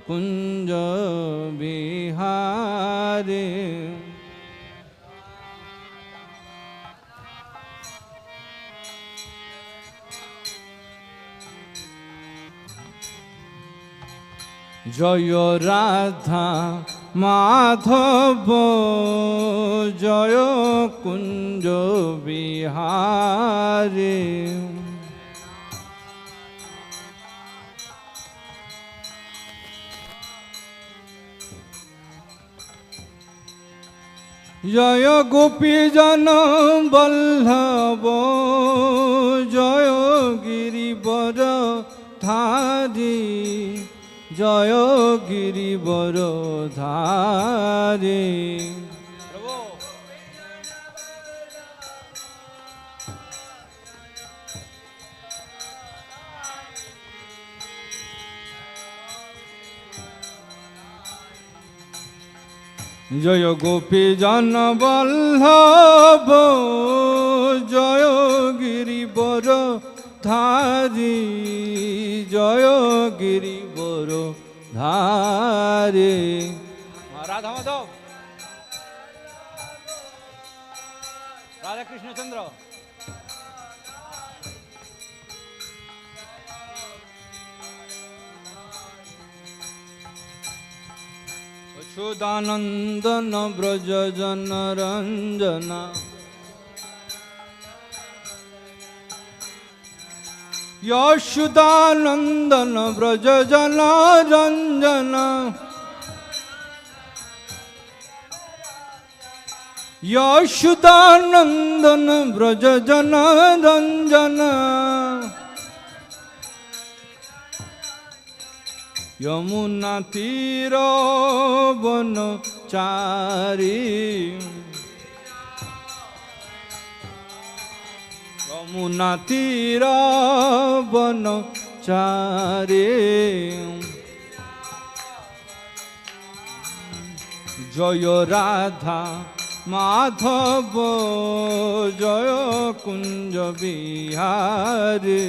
কুঞ্জ বিহারে। জয় রাধা মাধব জয় কুঞ্জ বিহারে। জয় গোপীজন বল্লভ জয় গিরিবর ধারী জয় গিরিবর ধারে। জয় গোপীজন বল্লভ জয় গিরিবর ধারী জয় গিরিবর ধারে। রাধা মাধব রাধা কৃষ্ণচন্দ্র। অচ্যুতানন্দন ব্রজ জন রঞ্জনা যশোদানন্দন ব্রজ জন রঞ্জনা যশোদানন্দন ব্রজ জন রঞ্জনা। যমুনা তীর বনচারী যমুনা তীর বনচারী। জয় রাধা মাধব জয় কুঞ্জ বিহারে।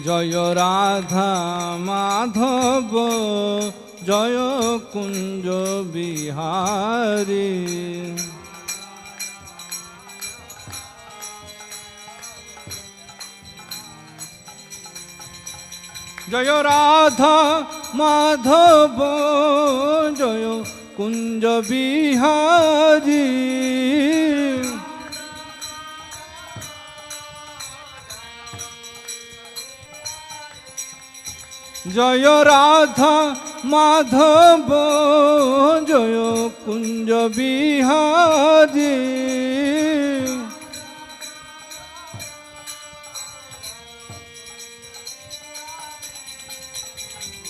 জয় রাধা মাধব জয় কুঞ্জ বিহারে। জয় রাধা মাধব জয় কুঞ্জ বিহারে। জয় রাধা মাধব জয় কুঞ্জ বিহারে।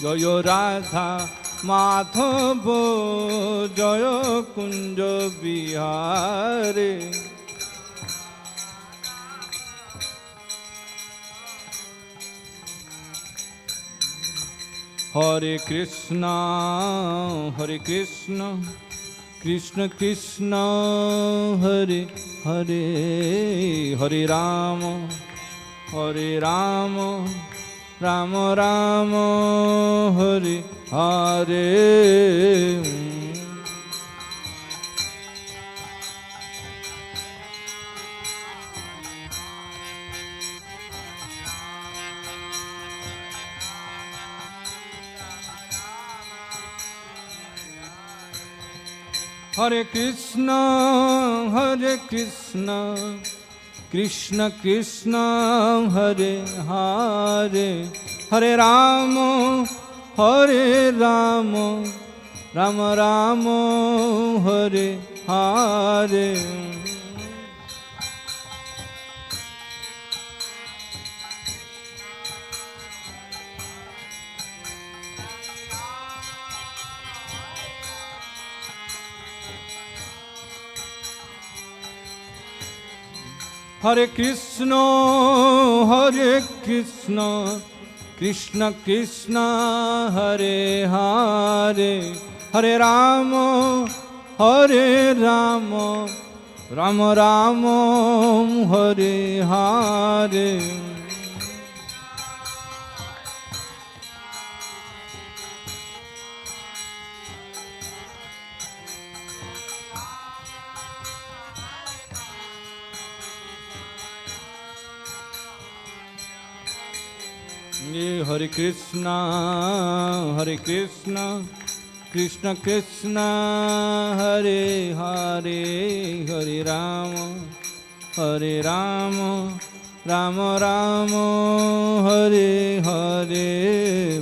জয় রাধা মাধব জয় কুঞ্জ বিহারে। হরে কৃষ্ণ কৃষ্ণ কৃষ্ণ হরে হরে হরে রাম রাম রাম হরে হরে। হরে কৃষ্ণ কৃষ্ণ কৃষ্ণ হরে হরে হরে রাম রাম রাম হরে হরে। হরে Krishna Krishna Krishna Hare Hare Hare Ram Ram Ram Hare Hare. Hare Krishna, Hare Krishna, Krishna Krishna, Hare Hare, Hare Rama, Hare Rama, Rama Rama, Hare Hare.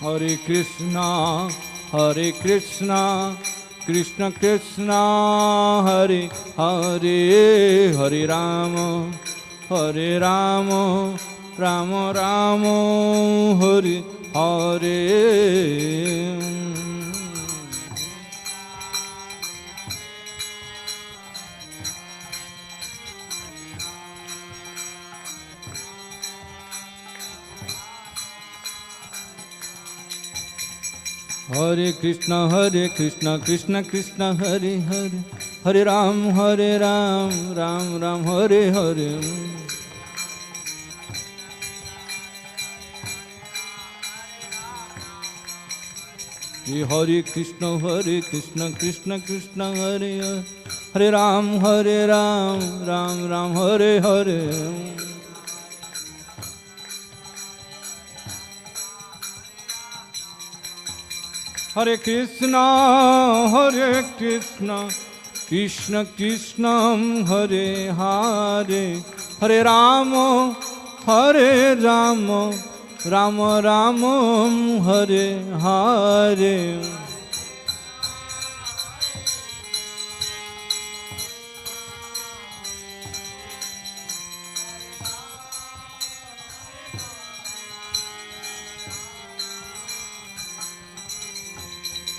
Hare Krishna, Hare Krishna, Krishna Krishna, Hare Hare, Hare Rama, Hare Rama, Rama Rama, Hare Hare. Hare Krishna, Krishna Krishna, Hare Hare, Hare Ram, Ram Ram, Hare Hare. Hare Krishna, Krishna Krishna, Hare Hare, Hare Ram, Ram Ram, Hare Hare. Hare Krishna, Krishna Krishna, Hare Hare, Hare Rama, Rama Rama, Hare Hare.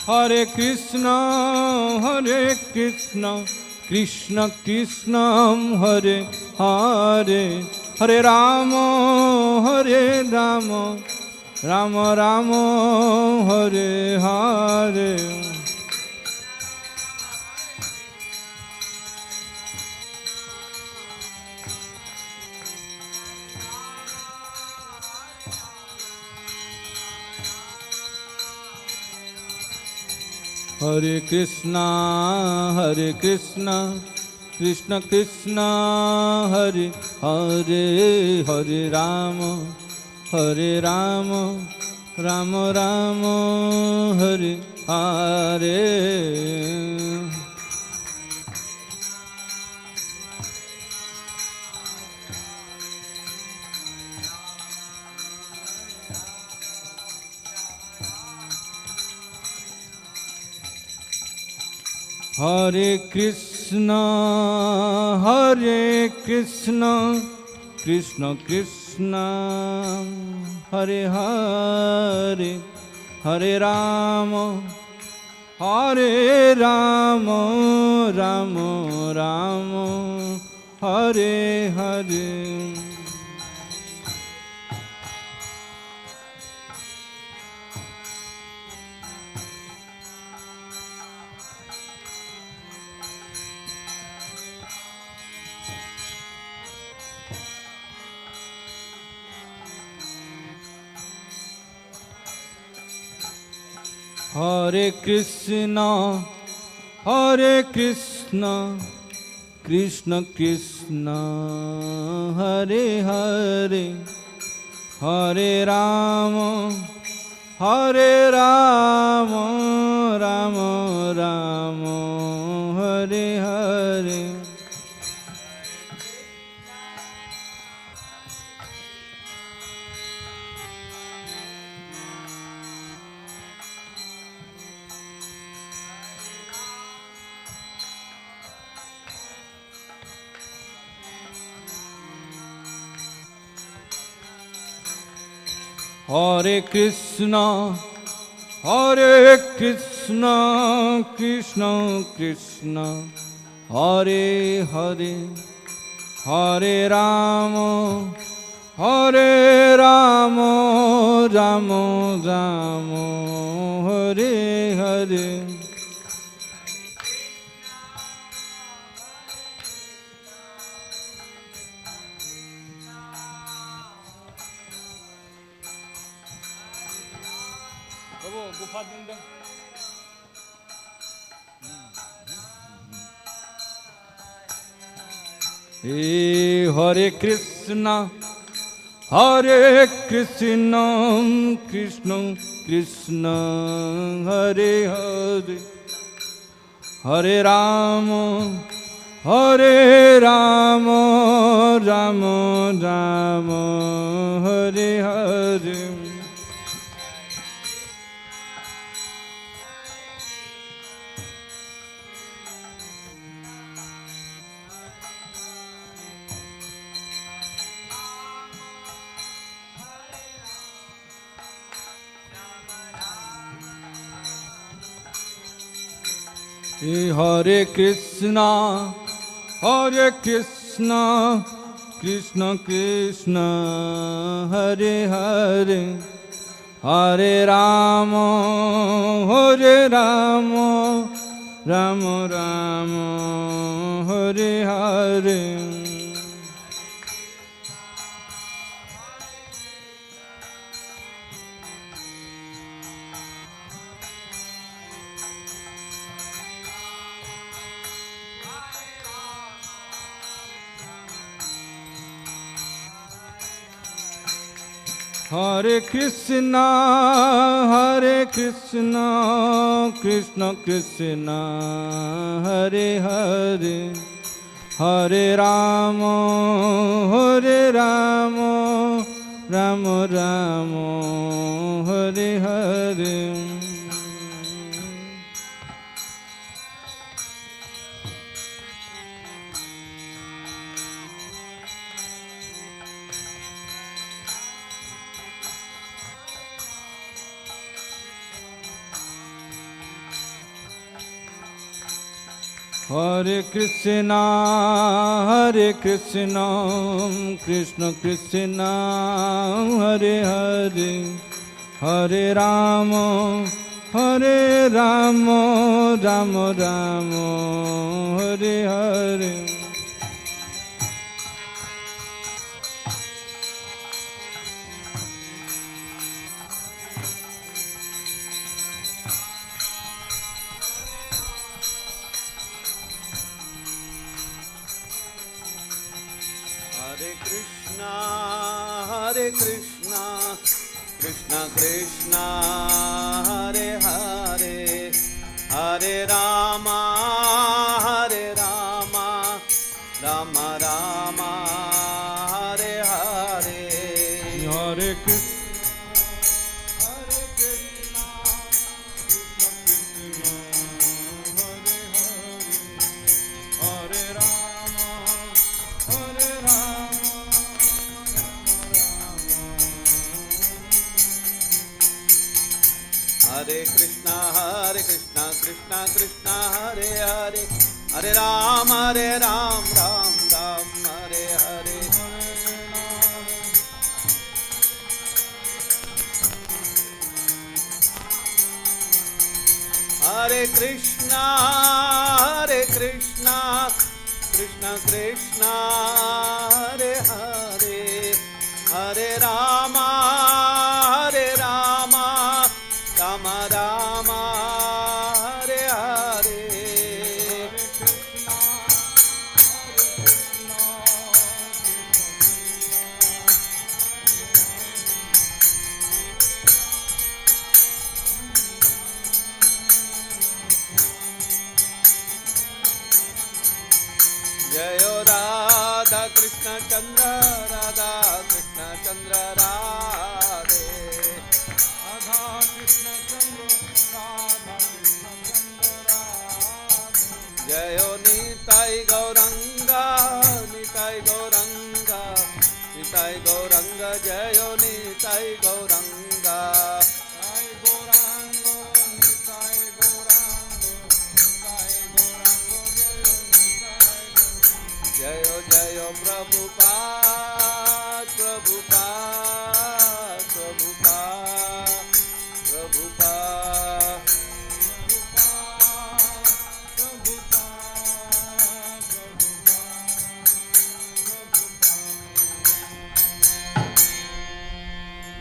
Hare Krishna, Krishna Krishna, Hare Hare, Hare Rama, Rama Rama, Hare Hare. Hare Krishna, Krishna Krishna, Hare Hare, Hare Rama, Rama Rama, Hare Hare. Hare Krishna, Krishna Krishna, Hare Hare, Hare Rama, Rama Rama, Hare Hare. Hare Krishna, Krishna Krishna, Hare Hare, Hare Rama, Rama Rama, Hare Hare. Hare Krishna, Krishna Krishna, Hare Hare, Hare Rama, Hare Rama, Rama Rama, Hare Hare. Hey, Hare Krishna, Hare Krishna, Krishna Krishna, Hare Hare, Hare Rama, Hare Rama, Rama Rama, Hare Hare. Hare Krishna, Hare Krishna, Krishna Krishna, Hare Hare, Hare Rama, Hare Rama, Rama Rama, Hare Hare. Hare Krishna, Krishna Krishna, Hare Hare, Hare Rama, Hare Rama, Rama Rama, Hare Hare. Hare Krishna, Krishna Krishna, Hare Hare, Hare Rama, Hare Rama, Rama Rama, Hare Hare. Hare Krishna, Krishna Krishna, Hare Hare, Hare Rama, Rama Rama, Hare Hare. Hare Krishna. Hare Krishna, Krishna Krishna, Hare Hare, Hare Ram, Ram Ram, Hare Hare. Hare Krishna, Krishna Krishna, Hare Hare, Hare Rama, Rama Rama, Hare Hare. Jayo Radha Krishna Chandra, Radha Krishna Chandra Radhe. Radha Krishna Chandra, Radha Krishna Chandra Radhe. Jayo Nitai Gauranga, Nitai Gauranga, Nitai Gauranga, Jayo Nitai Gauranga. Nitai Gauranga, Nitai Gauranga, Nitai Gauranga, Jayo Nitai. Jayo Prabhupada, Prabhupada, Prabhupada, Prabhupada.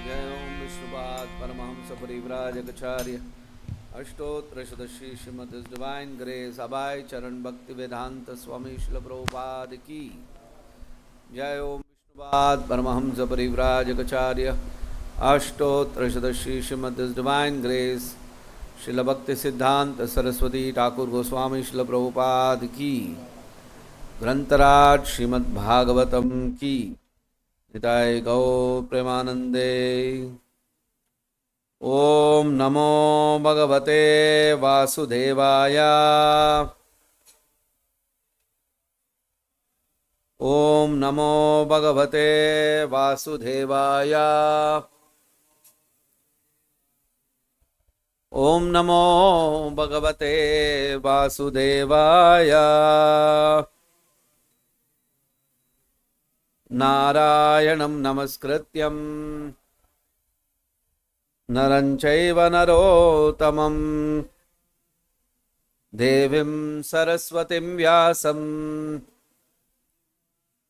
Jai Om Vishnuvad Paramahamsa Parivrajagacharya Ashtotra Shadashi Srimad His Divine Grace Abhay Charan Bhakti Vedanta Swami Srila Prabhupada Ki Jai Om Vishnuvad Paramahamsa Parivrajagacharya Ashtotra Shadashi Srimad His Divine Grace Srila Bhakti Siddhanta Saraswati Thakur Goswami Srila Prabhupada Ki Grantaraj Srimad Bhagavatam Ki Nitai Gaur Premanande Om Namo Bhagavate Vasudevaya Om Namo Bhagavate Vasudevaya Om Namo Bhagavate Vasudevaya Narayanam Namaskrityam Naranchaiva Narotamam Devim Saraswatim Vyasam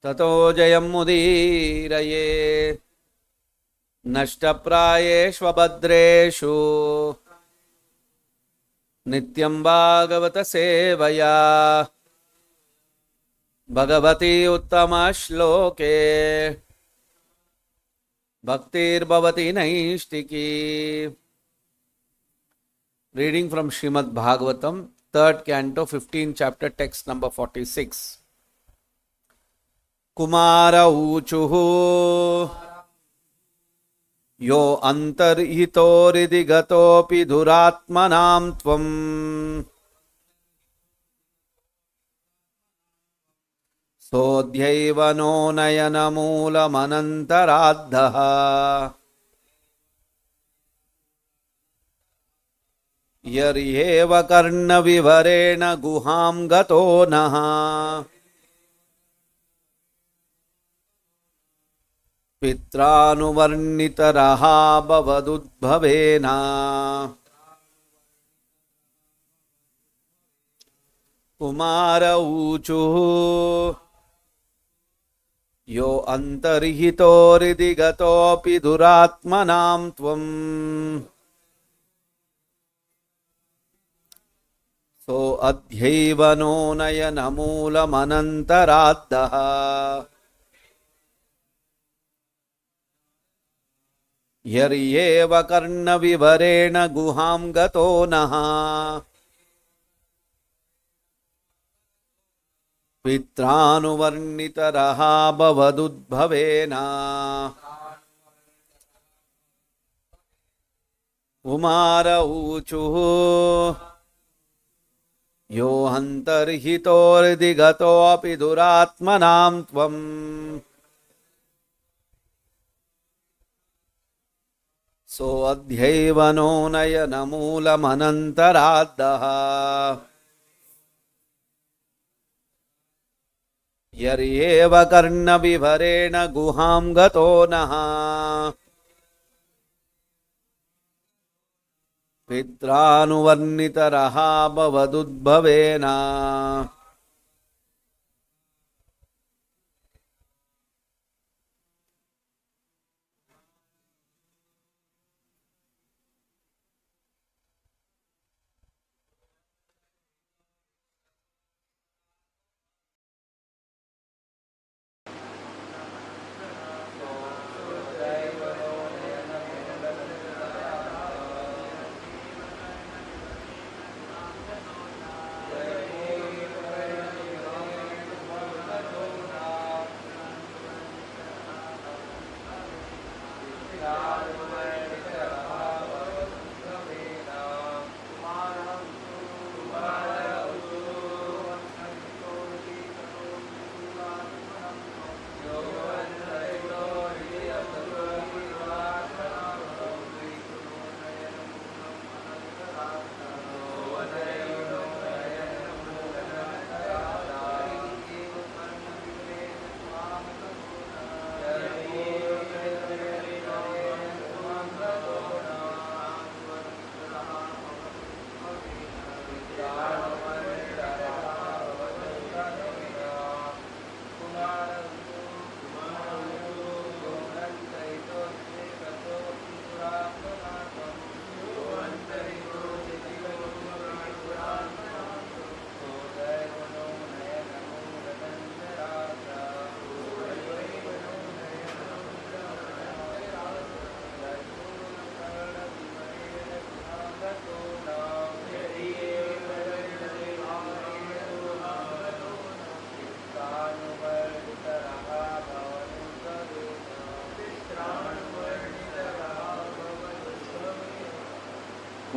Tato Jayam Mudiraye Nashtaprayeshvabhadreshu Nityam Bhagavata Sevaya Bhagavati Uttama Shloke Bhaktir Bhavati Naishtiki. Reading from Srimad Bhagavatam, 3rd Canto, 15th chapter, text number 46. Kumara Uchuhu Yo Antarhito Ridigatopi Dhuratmanam Tvam Sodhyaiva no nayanamulamanantaraddhaha Yaryeva karna vivarena guham gato naha Pitranuvarnitaraha bhavadudbhavena Kumara Uchuhu Yo antarhito ridigatopi dhuratmanam tvam So adhyaiva no nayanamulamanantaraddhaha Yaryeva karna vivarena guham gato naha Pitranuvarnitaraha bhavadudbhavena Kumara Uchuhu Yo antarhito ridigato api dhuratmanam tvam So adhyaiva no nayanamulamanantaraddhaha Yaryeva karna vivarena guham gato naha Pitranuvarnitaraha bhavadudbhavena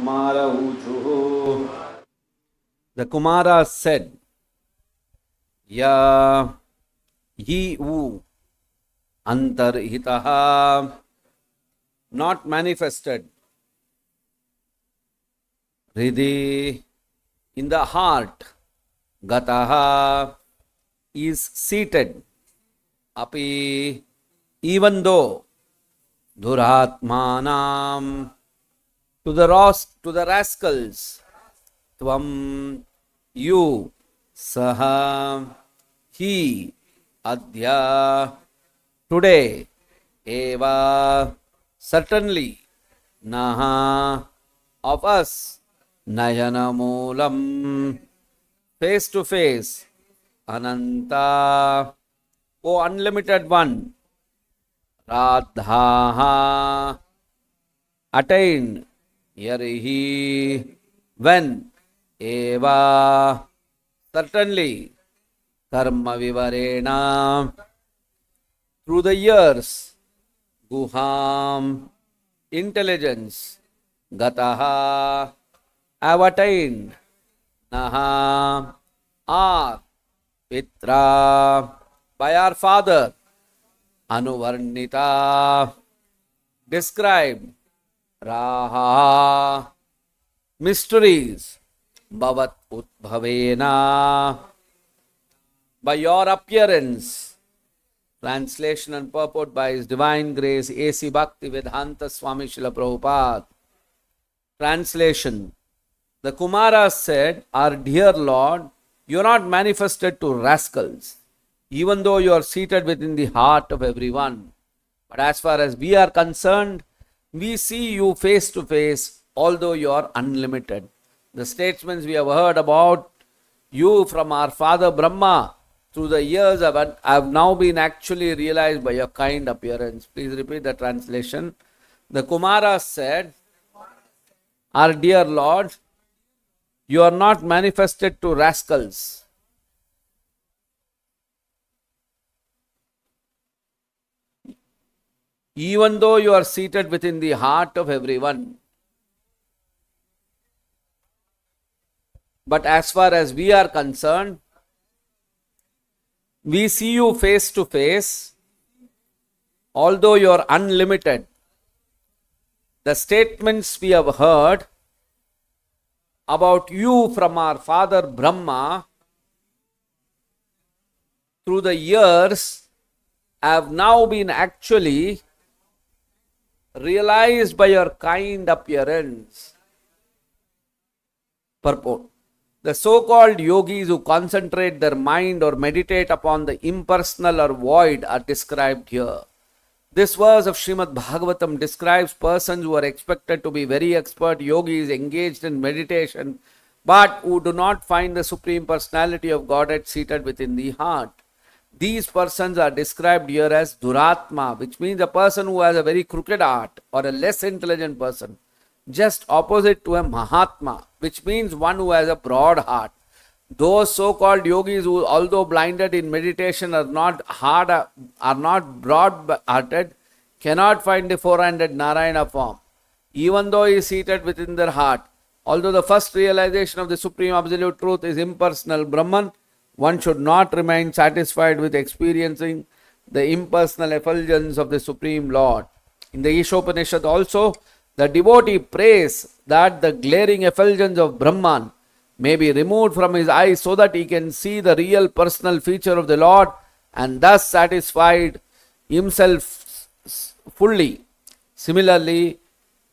Kumara Uchuhu. The Kumara said, Ya Ye U Antarhitaha, not manifested, Hridhi, in the heart, Gataha, is seated, Api, even though, Duratmanam, to the rascals, Tvam, you, Saha, he, Adya, today, Eva, certainly, Naha, of us, Nayana Moolam, face to face, Ananta, O unlimited one, Radhaha, attained, Yarihi, when, Eva, certainly, Karma Vivarena, through the years, Guham, intelligence, Gataha, have attained, Naha, are, Pitra, by our father, Anuvarnita, described, Raha, mysteries, Bhavat Utbhavena, by your appearance. Translation and purport by His Divine Grace A.C. Bhakti Vedanta Swami Srila Prabhupada. Translation. The Kumaras said, Our dear Lord, you are not manifested to rascals, even though you are seated within the heart of everyone. But as far as we are concerned, we see you face to face, although you are unlimited. The statements we have heard about you from our father Brahma through the years have now been actually realized by your kind appearance. Please repeat the translation. The Kumaras said, Our dear Lord, you are not manifested to rascals. Even though you are seated within the heart of everyone. But as far as we are concerned, we see you face to face, although you are unlimited. The statements we have heard about you from our father Brahma through the years have now been actually realized by your kind appearance. Purport. The so-called yogis who concentrate their mind or meditate upon the impersonal or void are described here. This verse of Srimad Bhagavatam describes persons who are expected to be very expert yogis engaged in meditation, but who do not find the Supreme Personality of Godhead seated within the heart. These persons are described here as Duratma, which means a person who has a very crooked heart or a less intelligent person. Just opposite to a Mahatma, which means one who has a broad heart. Those so-called yogis who, although blinded in meditation, are not broad-hearted, cannot find the four-handed Narayana form, even though he is seated within their heart. Although the first realization of the Supreme Absolute Truth is impersonal Brahman, one should not remain satisfied with experiencing the impersonal effulgence of the Supreme Lord. In the Ishopanishad also, the devotee prays that the glaring effulgence of Brahman may be removed from his eyes so that he can see the real personal feature of the Lord and thus satisfied himself fully. Similarly,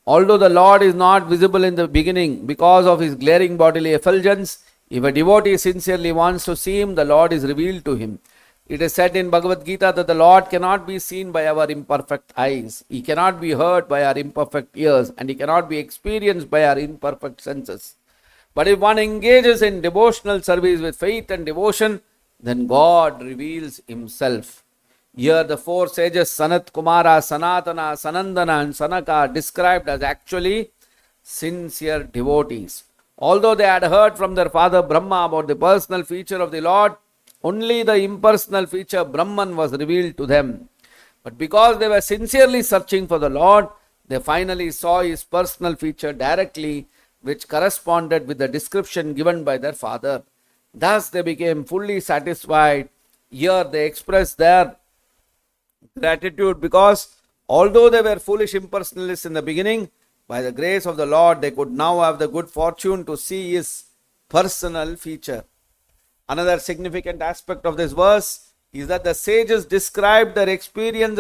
although the Lord is not visible in the beginning because of his glaring bodily effulgence, if a devotee sincerely wants to see him, the Lord is revealed to him. It is said in Bhagavad Gita that the Lord cannot be seen by our imperfect eyes. He cannot be heard by our imperfect ears, and he cannot be experienced by our imperfect senses. But if one engages in devotional service with faith and devotion, then God reveals himself. Here the four sages Sanat Kumara, Sanatana, Sanandana and Sanaka are described as actually sincere devotees. Although they had heard from their father Brahma about the personal feature of the Lord, only the impersonal feature Brahman was revealed to them. But because they were sincerely searching for the Lord, they finally saw his personal feature directly which corresponded with the description given by their father. Thus they became fully satisfied. Here they express their gratitude because although they were foolish impersonalists in the beginning, by the grace of the Lord they could now have the good fortune to see His personal feature. Another significant aspect of this verse is that the sages described their experience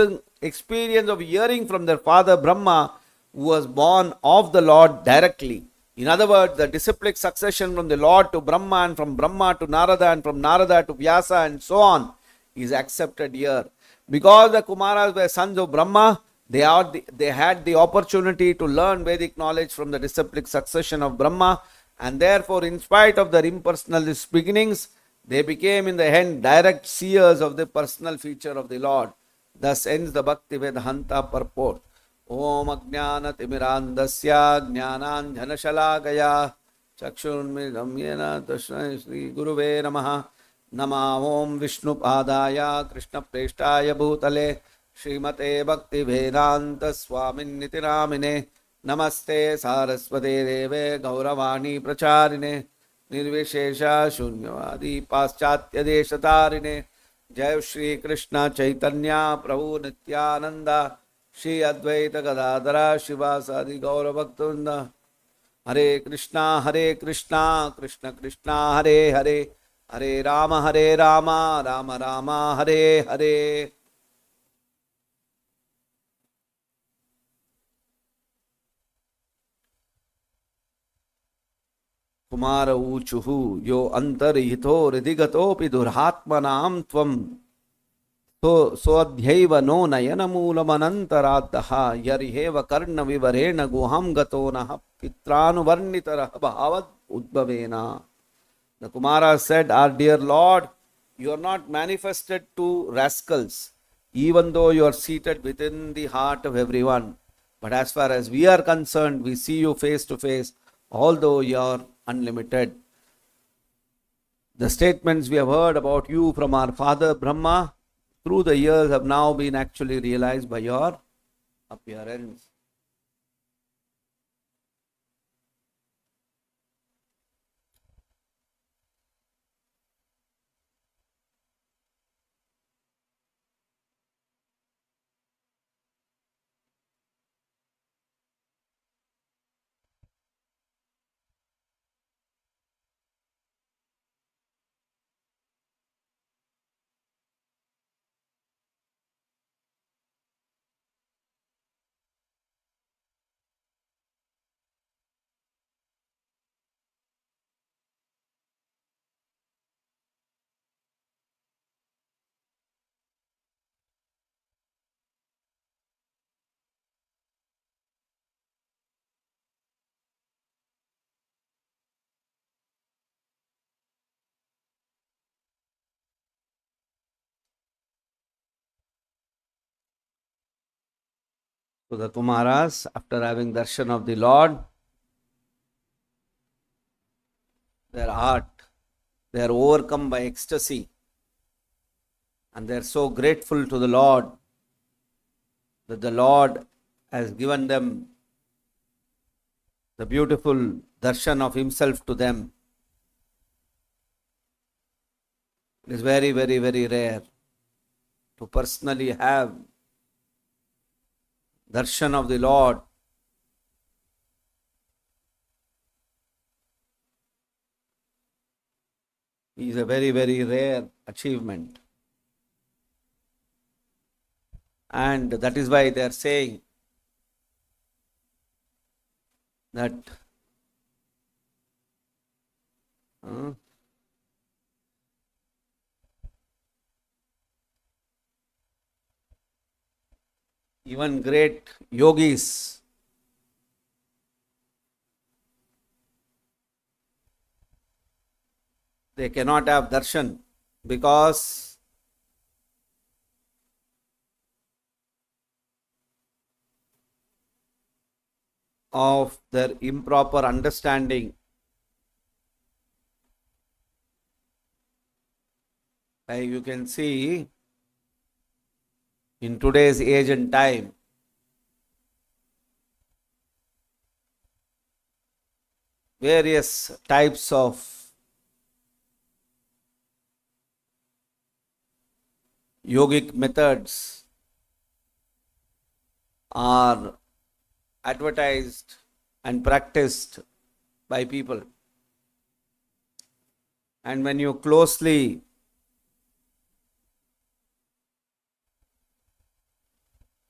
of hearing from their father Brahma, who was born of the Lord directly. In other words, the disciplic succession from the Lord to Brahma and from Brahma to Narada and from Narada to Vyasa and so on is accepted here. Because the Kumaras were sons of Brahma, they had the opportunity to learn Vedic knowledge from the disciplic succession of Brahma, and therefore, in spite of their impersonalist beginnings, they became in the end direct seers of the personal feature of the Lord. Thus ends the Bhakti Vedanta purport. Om Ajnana Timirandasya Jnananjana Shalakaya Chakshurmidam Yena Tasmai Shri Guruve Namaha. Nama Om Vishnu Padaya Krishna Preshtaya Bhutale Srimate Bhakti Vedanta Swamin Nitiramine Namaste Saraswate Deve Gauravani Pracharine Nirvishesha Shunyavadi Paschatya Deshatarine Jai Shri Krishna Chaitanya Prabhu Nityananda Shri Advaita Gadadara Shivasadi Gaura Bhaktavrinda Hare Krishna Krishna Krishna Hare Hare Hare Rama Rama Rama Hare Hare. Kumara uchuhu yo antarihito ridigatopi durhatmanam tvam soadhyaiva no nayanamulamanantaradaha yariheva karna vivarena guham gatonah pitranuvarnitarah bhavad udbhavena. The Kumara said, our dear Lord, you are not manifested to rascals, even though you are seated within the heart of everyone. But as far as we are concerned, we see you face to face, although you are unlimited. The statements we have heard about you from our father Brahma through the years have now been actually realized by your appearance. So the Kumaras, after having darshan of the Lord, their heart, they are overcome by ecstasy, and they are so grateful to the Lord that the Lord has given them the beautiful darshan of Himself to them. It is very, very, very rare to personally have darshan of the Lord. It is a very, very rare achievement. And that is why they are saying that even great yogis, they cannot have darshan because of their improper understanding. Like you can see in today's age and time, various types of yogic methods are advertised and practiced by people. And when you closely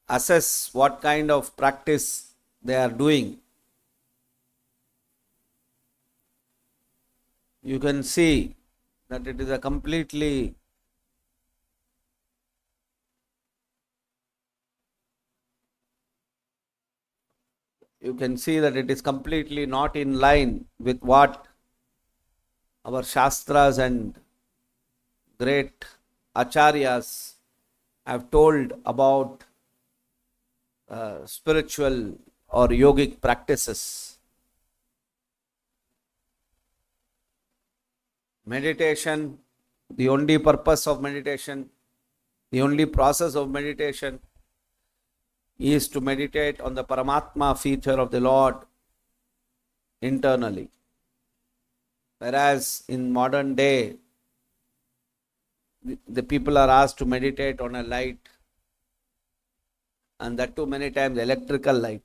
assess what kind of practice they are doing, you can see that it is a completely not in line with what our Shastras and great Acharyas have told about spiritual or yogic practices. Meditation, the only purpose of meditation, the only process of meditation is to meditate on the Paramatma feature of the Lord internally. Whereas in modern day, the people are asked to meditate on a light, and that too many times electrical light.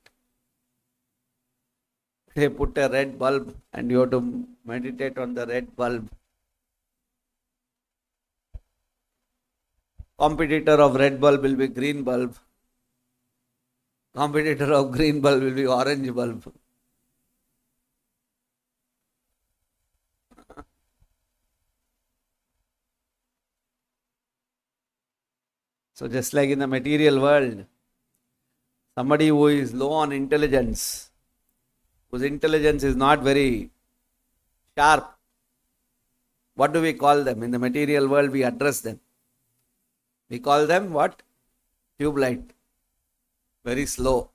They put a red bulb and you have to meditate on the red bulb. Competitor of red bulb will be green bulb. Competitor of green bulb will be orange bulb. So just like in the material world, somebody who is low on intelligence, whose intelligence is not very sharp, what do we call them? In the material world, we address them. We call them what? Tube light. Very slow.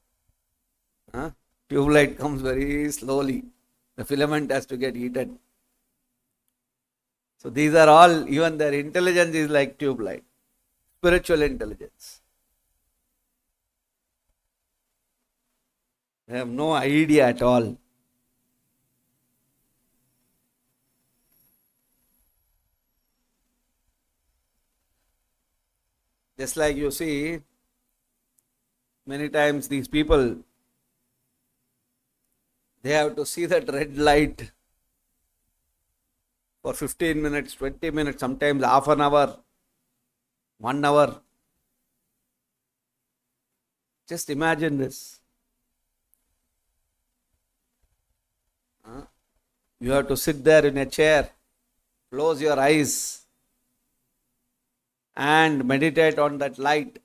Tube light comes very slowly. The filament has to get heated. So these are all, even their intelligence is like tube light. Spiritual intelligence. They have no idea at all. Just like you see, many times these people, they have to see that red light for 15 minutes, 20 minutes, sometimes half an hour, 1 hour. Just imagine this. You have to sit there in a chair, close your eyes and meditate on that light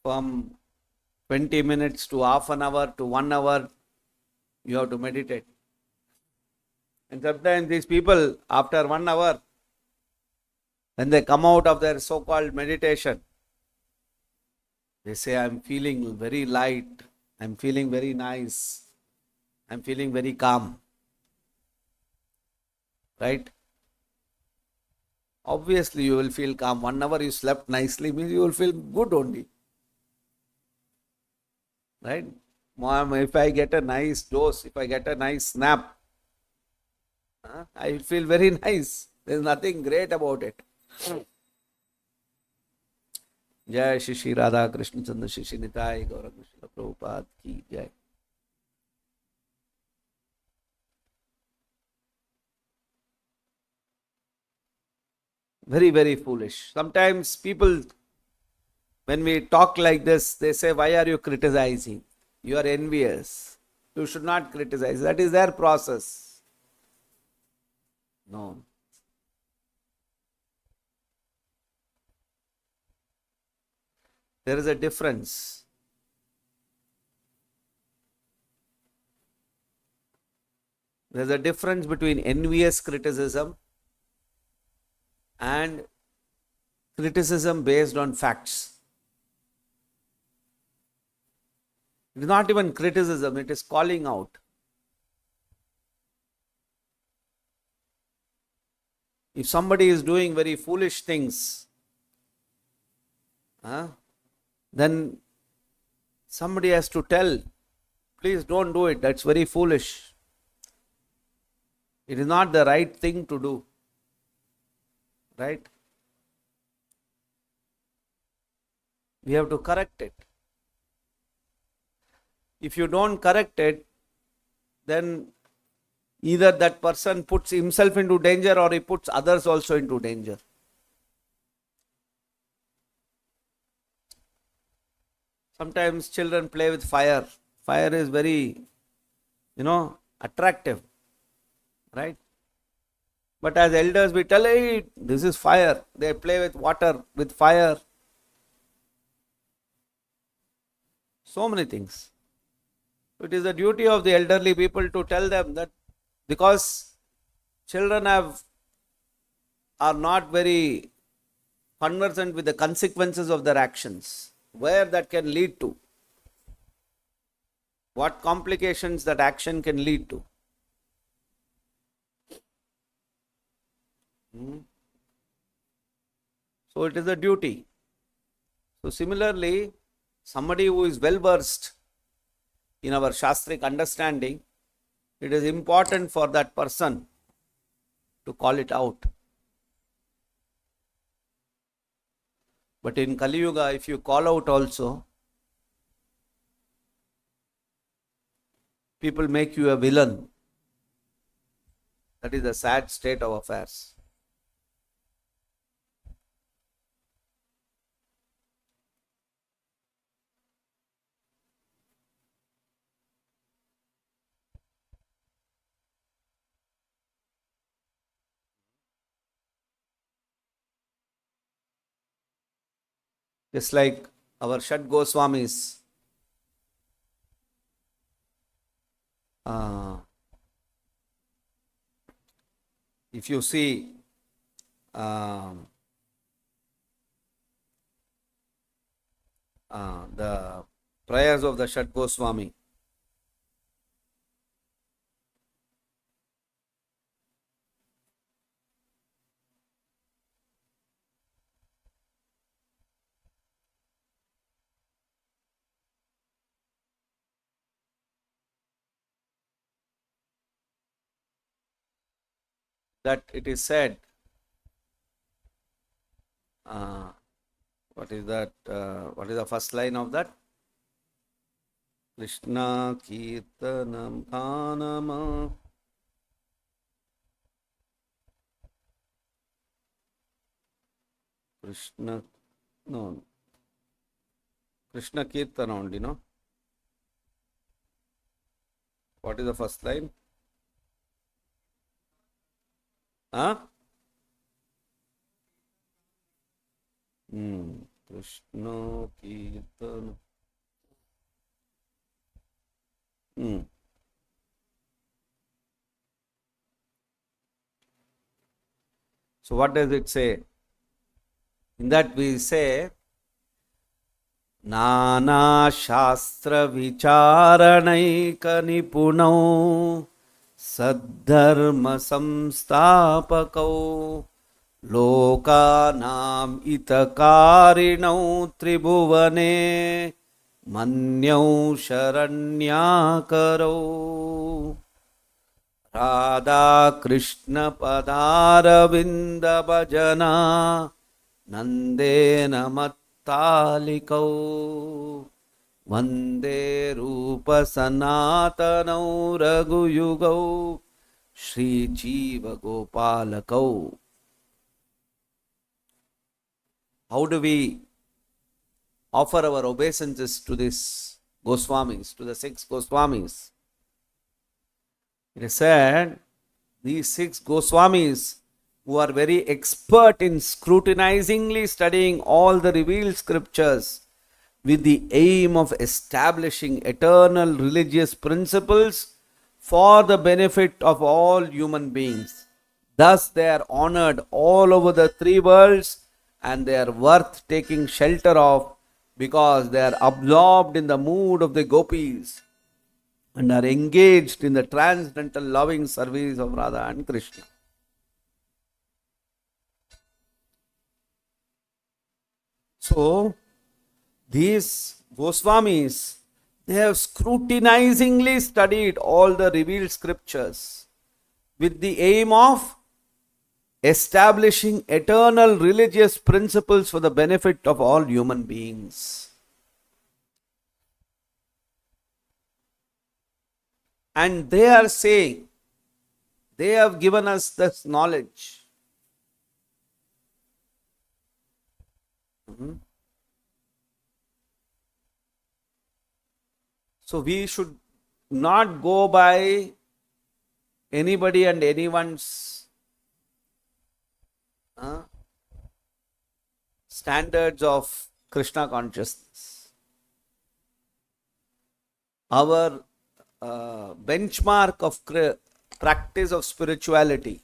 from 20 minutes to half an hour to 1 hour. You have to meditate. And sometimes these people, after 1 hour, when they come out of their so-called meditation, they say, I'm feeling very light, I'm feeling very nice, I'm feeling very calm. Right? Obviously you will feel calm. 1 hour you slept nicely means you will feel good only. Right? Mom, if I get a nice dose, if I get a nice nap, I will feel very nice. There is nothing great about it. Jai Shri Shri Radha Krishna Chandra Shri Shri Nitai Gaura Krishna Prabhupada Ki Jai. Very, very foolish. Sometimes people, when we talk like this, they say, why are you criticizing? You are envious. You should not criticize. That is their process. No. There is a difference. There is a difference between envious criticism and criticism based on facts. It is not even criticism, it is calling out. If somebody is doing very foolish things, then somebody has to tell Please don't do it. That's very foolish. It is not the right thing to do. Right? We have to correct it. If you don't correct it, then either that person puts himself into danger or he puts others also into danger. Sometimes children play with fire. Fire is very, attractive. Right? But as elders, we tell, hey, this is fire. They play with water, with fire. So many things. It is the duty of the elderly people to tell them that, because children are not very conversant with the consequences of their actions, where that can lead to, what complications that action can lead to. So it is a duty. So similarly, somebody who is well versed in our Shastric understanding, it is important for that person to call it out. But in Kali Yuga, if you call out also, people make you a villain. That is the sad state of affairs. Just like our Shat Goswamis, if you see the prayers of the Shat Goswami, that it is said, what is that? What is the first line of that? Krishna Kirtanam Dhanama. Krishna Kirtana only, no? What is the first line? Krishna Kirtana. So what does it say? In that we say, Nana Shastra Vicharanaika Nipunau Saddharma Samstapakau Lokanam Itakarinau Tribhuvane Manyau Sharanyakarau Radha Krishna Padaravinda Bhajana Nandena Mattalikau Vande Rupa Sanatanau Raghuyugau Shri Jiva Gopalakau. How do we offer our obeisances to these Goswamis, to the 6 Goswamis? It is said, these 6 Goswamis, who are very expert in scrutinizingly studying all the revealed scriptures with the aim of establishing eternal religious principles for the benefit of all human beings. Thus they are honored all over the 3 worlds, and they are worth taking shelter of, because they are absorbed in the mood of the gopis and are engaged in the transcendental loving service of Radha and Krishna. So, these Goswamis, They have scrutinizingly studied all the revealed scriptures with the aim of establishing eternal religious principles for the benefit of all human beings. And they are saying, they have given us this knowledge. So we should not go by anybody and anyone's standards of Krishna consciousness. Our benchmark of practice of spirituality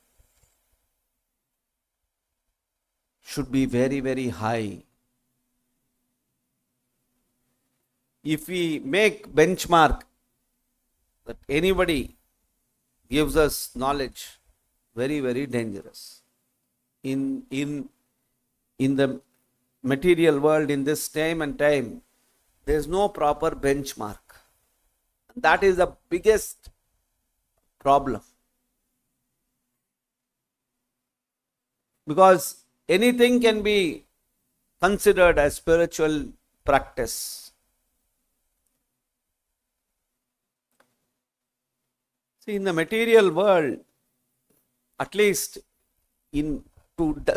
should be very, very high. If we make benchmark that anybody gives us knowledge, very, very dangerous. In the material world, in this time and time, there is no proper benchmark. That is the biggest problem. Because anything can be considered as spiritual practice. See, in the material world, at least to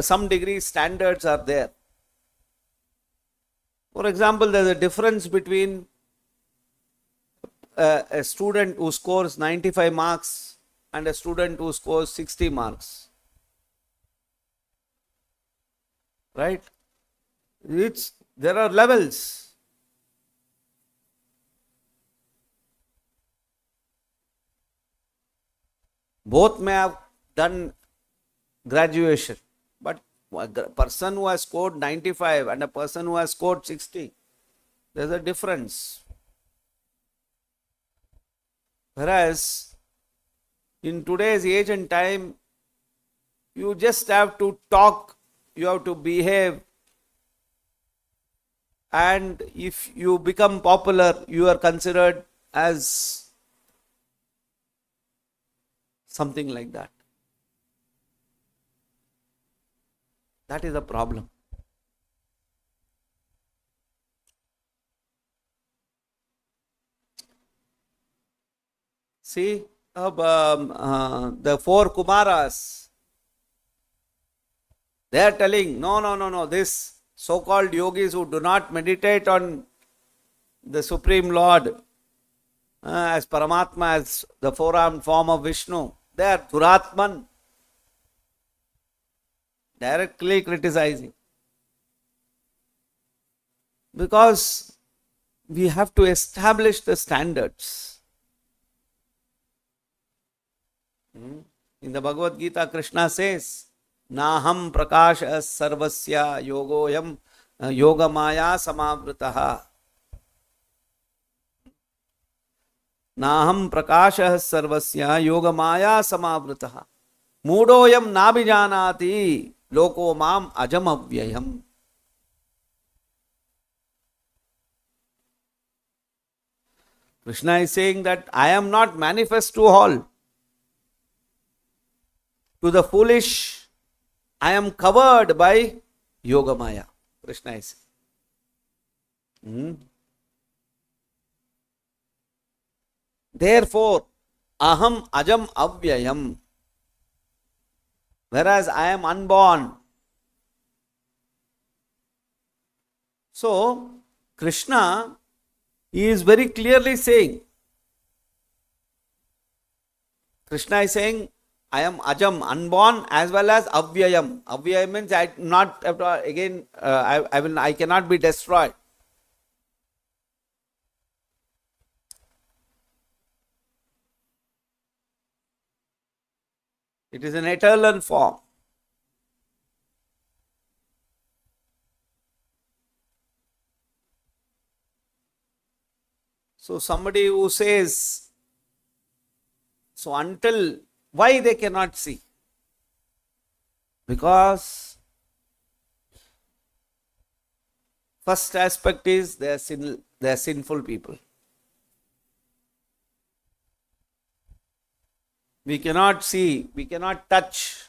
some degree, standards are there. For example, there is a difference between a student who scores 95 marks and a student who scores 60 marks. Right? There are levels. Both may have done graduation, but a person who has scored 95 and a person who has scored 60, there's a difference. Whereas in today's age and time, you just have to talk, you have to behave, and if you become popular, you are considered as something like that. That is a problem. See, the four Kumaras, they are telling, no, this so-called yogis who do not meditate on the Supreme Lord as Paramatma, as the four-armed form of Vishnu, they are Duratman. Directly criticizing. Because we have to establish the standards. In the Bhagavad Gita, Krishna says, Naham prakasha sarvasya yogoyam yogamaya samavritaha. Naham prakasha sarvasya yogamaya samavritaha. Mudoyam nabijanati loko mam ajam avyayam. Krishna is saying that I am not manifest to all. To the foolish, I am covered by Yogamaya. Krishna is saying. Therefore, aham ajam avyayam. Whereas I am unborn. So, Krishna is very clearly saying, Krishna is saying, I am ajam, unborn, as well as avyayam. Avyayam means I not again. I cannot be destroyed. It is an eternal form. So somebody who says, so until, why they cannot see? Because first aspect is they are sinful people. We cannot see, we cannot touch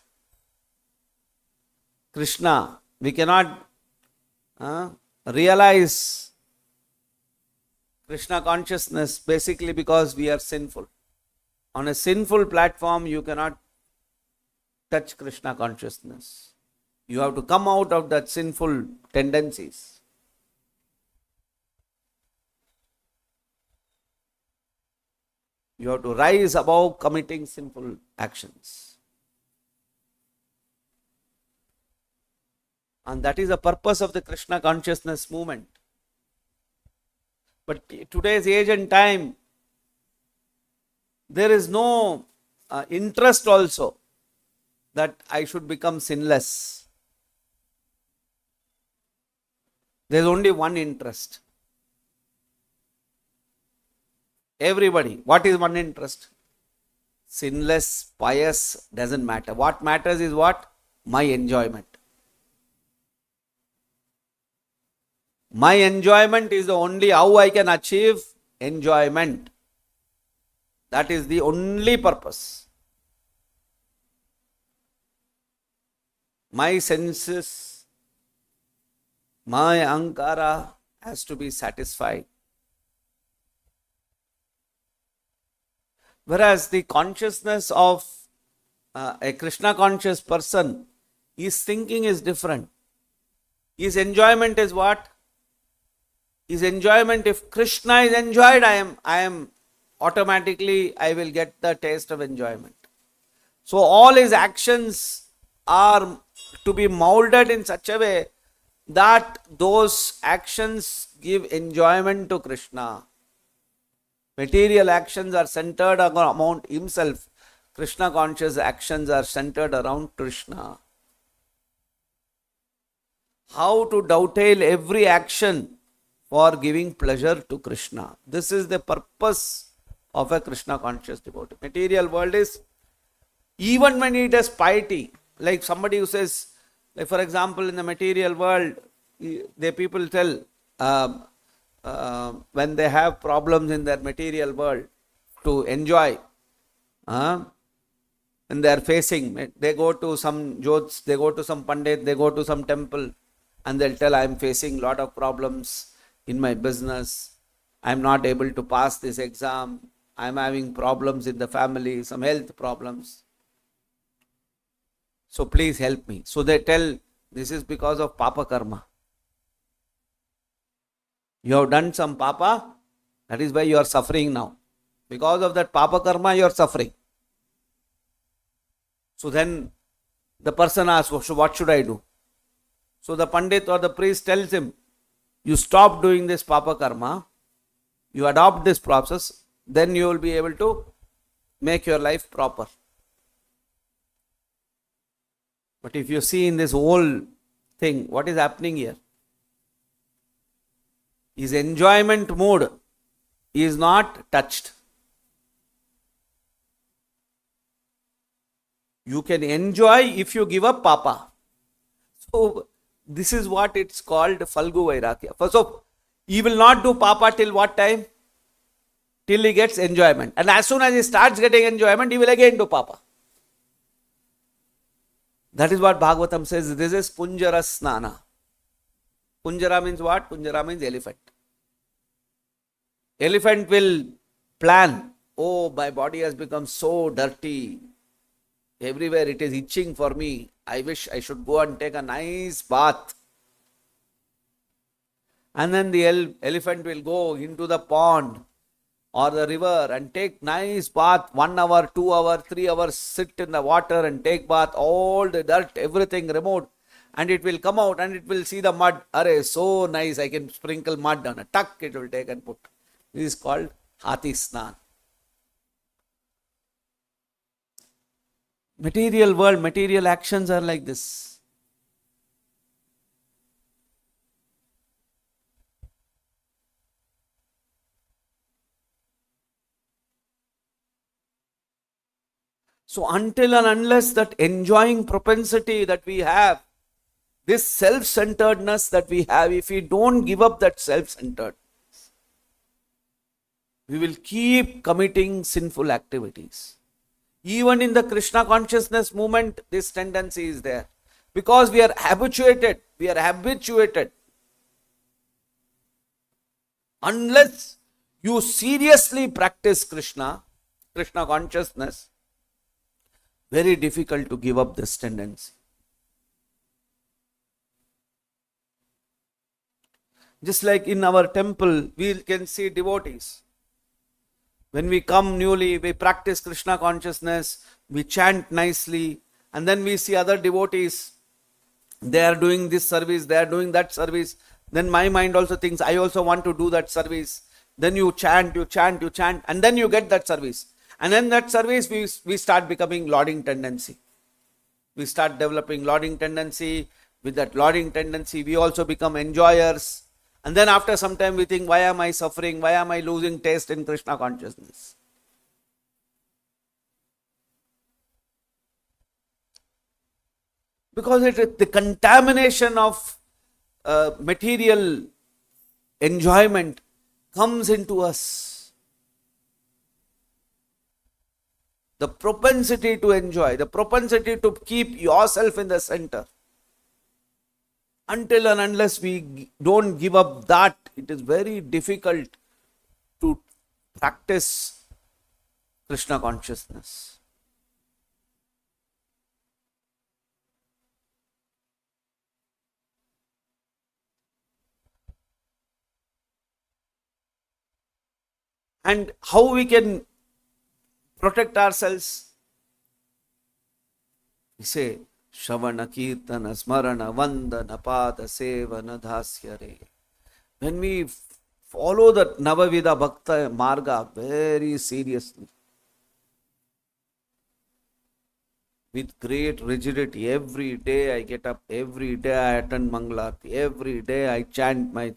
Krishna. We cannot realize Krishna consciousness basically because we are sinful. On a sinful platform, you cannot touch Krishna consciousness. You have to come out of that sinful tendencies. You have to rise above committing sinful actions. And that is the purpose of the Krishna consciousness movement. But today's age and time, there is no interest also that I should become sinless. There is only one interest. Everybody, what is one interest? Sinless, pious, doesn't matter. What matters is what? My enjoyment. My enjoyment is the only how I can achieve enjoyment. That is the only purpose. My senses, my ankara has to be satisfied. Whereas the consciousness of a Krishna conscious person, his thinking is different. His enjoyment is what? His enjoyment, if Krishna is enjoyed, I am automatically, I will get the taste of enjoyment. So all his actions are to be molded in such a way that those actions give enjoyment to Krishna. Material actions are centered around himself. Krishna conscious actions are centered around Krishna. How to dovetail every action for giving pleasure to Krishna. This is the purpose of a Krishna conscious devotee. Material world is, even when it is piety, like somebody who says, like for example in the material world, the people tell, when they have problems in their material world to enjoy, and they are facing, they go to some jyots, they go to some pandit, they go to some temple, and they'll tell, I am facing lot of problems in my business, I am not able to pass this exam, I am having problems in the family, some health problems. So please help me. So they tell, this is because of papa karma. You have done some papa, that is why you are suffering now. Because of that papa karma, you are suffering. So then the person asks, what should I do? So the pandit or the priest tells him, you stop doing this papa karma, you adopt this process, then you will be able to make your life proper. But if you see in this whole thing, what is happening here? His enjoyment mood is not touched. You can enjoy if you give up papa. So this is what it's called Falgu Vairagya. So he will not do papa till what time? Till he gets enjoyment. And as soon as he starts getting enjoyment, he will again do papa. That is what Bhagavatam says. This is Punjara Snana. Punjara means what? Punjara means elephant. Elephant will plan. Oh, my body has become so dirty. Everywhere it is itching for me. I wish I should go and take a nice bath. And then the elephant will go into the pond or the river and take nice bath, 1 hour, 2 hours, 3 hours, sit in the water and take bath, all the dirt, everything removed, and it will come out and it will see the mud. Array, so nice, I can sprinkle mud on a tuck, it will take and put. This is called Hati Snan. Material world, material actions are like this. So until and unless that enjoying propensity that we have, this self-centeredness that we have, if we don't give up that self-centeredness, we will keep committing sinful activities. Even in the Krishna consciousness movement, this tendency is there. Because we are habituated. Unless you seriously practice Krishna consciousness, very difficult to give up this tendency. Just like in our temple, we can see devotees. When we come newly, we practice Krishna consciousness, we chant nicely, and then we see other devotees. They are doing this service, they are doing that service. Then my mind also thinks, I also want to do that service. Then you chant, and then you get that service. And then that service, we start becoming lauding tendency. We start developing lauding tendency. With that lauding tendency, we also become enjoyers. And then after some time we think, why am I suffering? Why am I losing taste in Krishna consciousness? Because the contamination of material enjoyment comes into us. The propensity to enjoy, the propensity to keep yourself in the center. Until and unless we don't give up that, it is very difficult to practice Krishna consciousness. And how we can protect ourselves? We say, Shravana, Kirtana, Smarana, Vandana, Pada, Sevana, Dhasya Re. When we follow the Navavida Bhakta Marga very seriously, with great rigidity, every day I get up, every day I attend Mangalarti, every day I chant my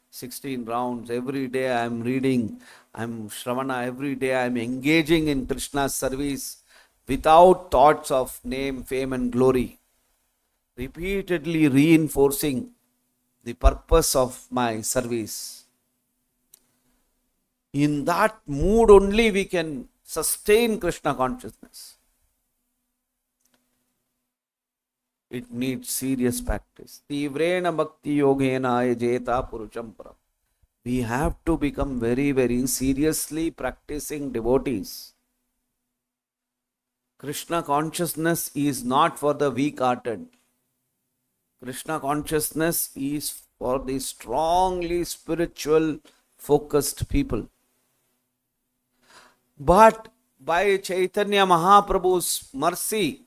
16 rounds, every day I am reading, I am Shravana, every day I am engaging in Krishna's service, without thoughts of name, fame and glory, repeatedly reinforcing the purpose of my service. In that mood only we can sustain Krishna consciousness. It needs serious practice. Tivrena bhakti yogena ajeta purusham param. We have to become very, very seriously practicing devotees. Krishna consciousness is not for the weak-hearted. Krishna consciousness is for the strongly spiritual focused people. But by Chaitanya Mahaprabhu's mercy,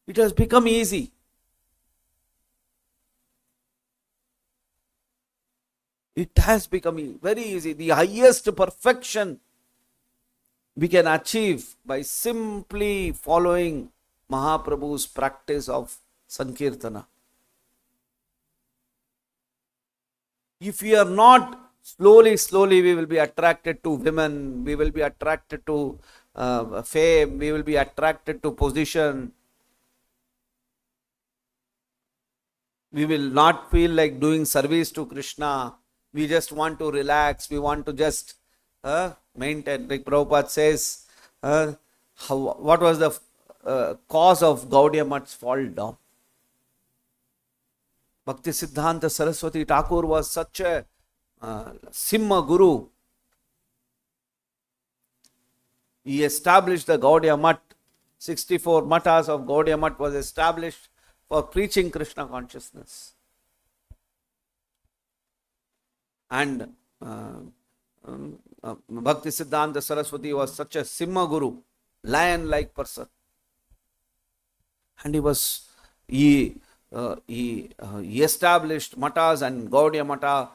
it has become easy. It has become very easy. The highest perfection we can achieve by simply following Mahaprabhu's practice of Sankirtana. If we are not, slowly we will be attracted to women, we will be attracted to fame, we will be attracted to position. We will not feel like doing service to Krishna. We just want to relax, we want to just maintain. Like Prabhupada says, what was the cause of Gaudiya Math's fall down? Bhakti Siddhanta Saraswati Thakur was such a Simha Guru. He established the Gaudiya Math. 64 mathas of Gaudiya Math was established for preaching Krishna consciousness. And Bhakti Siddhanta Saraswati was such a Simha Guru, lion-like person. And he established matas and Gaudiya Matha,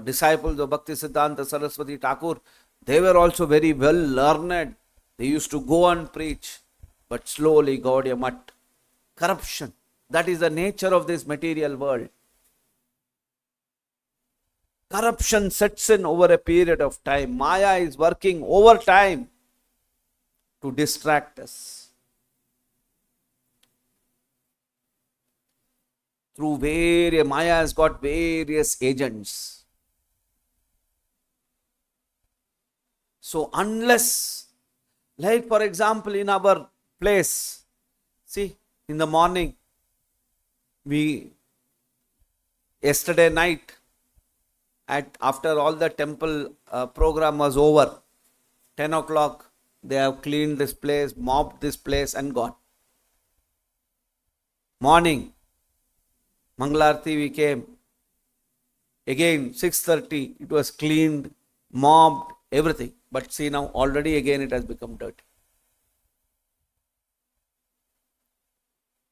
disciples of Bhakti Siddhanta Saraswati Thakur. They were also very well learned. They used to go and preach. But slowly Gaudiya Math, corruption. That is the nature of this material world. Corruption sets in over a period of time. Maya is working overtime to distract us. Through Maya has got various agents. So unless Like for example, in our place, see, in the morning, yesterday night, after all the temple program was over, 10 o'clock, they have cleaned this place, mopped this place and gone. Morning, Mangalarti we came. Again, 6:30, it was cleaned, mopped, everything. But see now, already again it has become dirty.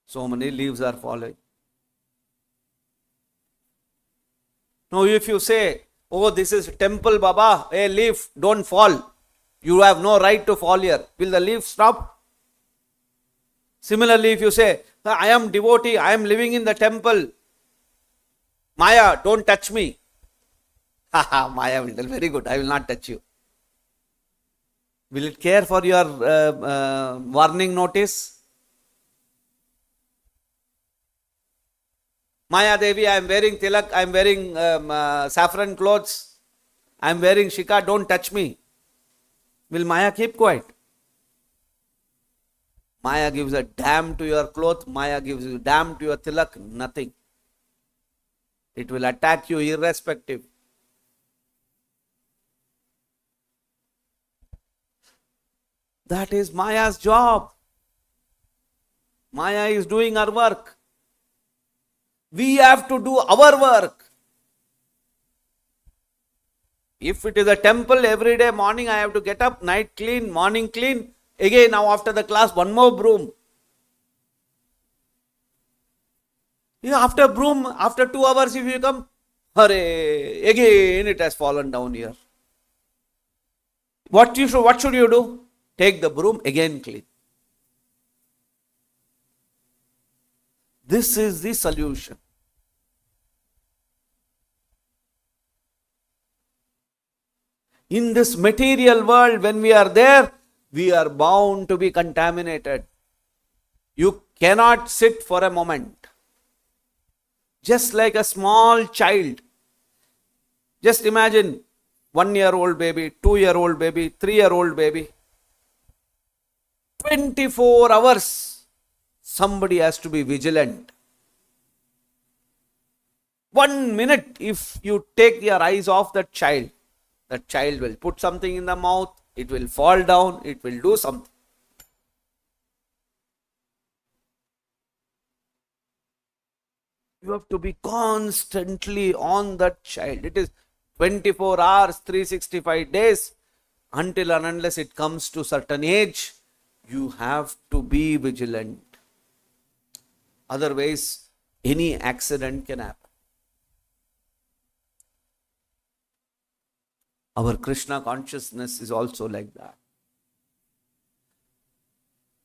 So many leaves are falling. Now if you say, oh, this is temple, Baba, hey, leaf, don't fall. You have no right to fall here. Will the leaf stop? Similarly, if you say, I am devotee, I am living in the temple. Maya, don't touch me. Haha, Maya will tell, very good, I will not touch you. Will it care for your warning notice? Maya Devi, I am wearing tilak, I am wearing saffron clothes, I am wearing shika, don't touch me. Will Maya keep quiet? Maya gives a damn to your cloth, Maya gives you damn to your tilak, nothing. It will attack you irrespective. That is Maya's job. Maya is doing her work. We have to do our work. If it is a temple, every day morning I have to get up, night clean, morning clean. Again, now after the class, one more broom. After broom, after 2 hours, if you come, hurry, again it has fallen down here. What should you do? Take the broom, again clean. This is the solution. In this material world, when we are there, we are bound to be contaminated. You cannot sit for a moment. Just like a small child. Just imagine 1-year-old baby, 2-year-old baby, 3-year-old baby. 24 hours, somebody has to be vigilant. 1 minute, if you take your eyes off that child will put something in the mouth, it will fall down, it will do something. You have to be constantly on that child. It is 24 hours, 365 days, until and unless it comes to certain age, you have to be vigilant. Otherwise, any accident can happen. Our Krishna consciousness is also like that.